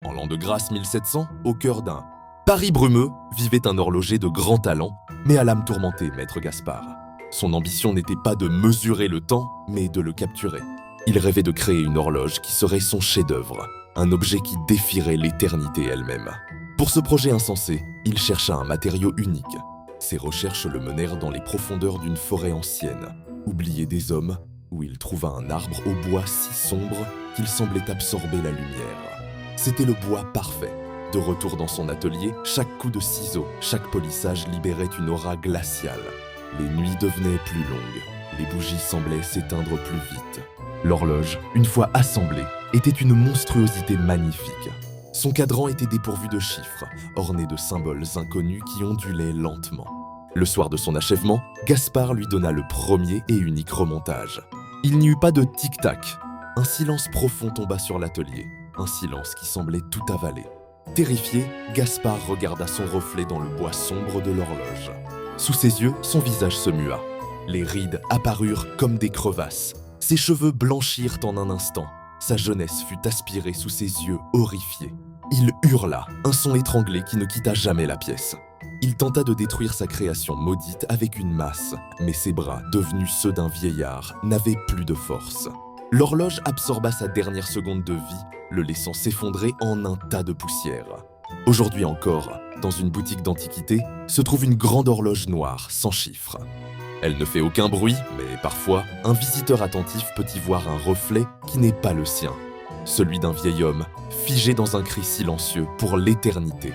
En l'an de grâce 1700, au cœur d'un Paris brumeux, vivait un horloger de grand talent, mais à l'âme tourmentée, maître Gaspard. Son ambition n'était pas de mesurer le temps, mais de le capturer. Il rêvait de créer une horloge qui serait son chef-d'œuvre, un objet qui défierait l'éternité elle-même. Pour ce projet insensé, il chercha un matériau unique. Ses recherches le menèrent dans les profondeurs d'une forêt ancienne, oubliée des hommes, où il trouva un arbre au bois si sombre qu'il semblait absorber la lumière. C'était le bois parfait. De retour dans son atelier, chaque coup de ciseau, chaque polissage libérait une aura glaciale. Les nuits devenaient plus longues, les bougies semblaient s'éteindre plus vite. L'horloge, une fois assemblée, était une monstruosité magnifique. Son cadran était dépourvu de chiffres, orné de symboles inconnus qui ondulaient lentement. Le soir de son achèvement, Gaspard lui donna le premier et unique remontage. Il n'y eut pas de tic-tac. Un silence profond tomba sur l'atelier, un silence qui semblait tout avaler. Terrifié, Gaspard regarda son reflet dans le bois sombre de l'horloge. Sous ses yeux, son visage se mua. Les rides apparurent comme des crevasses. Ses cheveux blanchirent en un instant. Sa jeunesse fut aspirée sous ses yeux horrifiés. Il hurla, un son étranglé qui ne quitta jamais la pièce. Il tenta de détruire sa création maudite avec une masse, mais ses bras, devenus ceux d'un vieillard, n'avaient plus de force. L'horloge absorba sa dernière seconde de vie, le laissant s'effondrer en un tas de poussière. Aujourd'hui encore, dans une boutique d'antiquités, se trouve une grande horloge noire, sans chiffres. Elle ne fait aucun bruit, mais parfois, un visiteur attentif peut y voir un reflet qui n'est pas le sien. Celui d'un vieil homme, figé dans un cri silencieux pour l'éternité.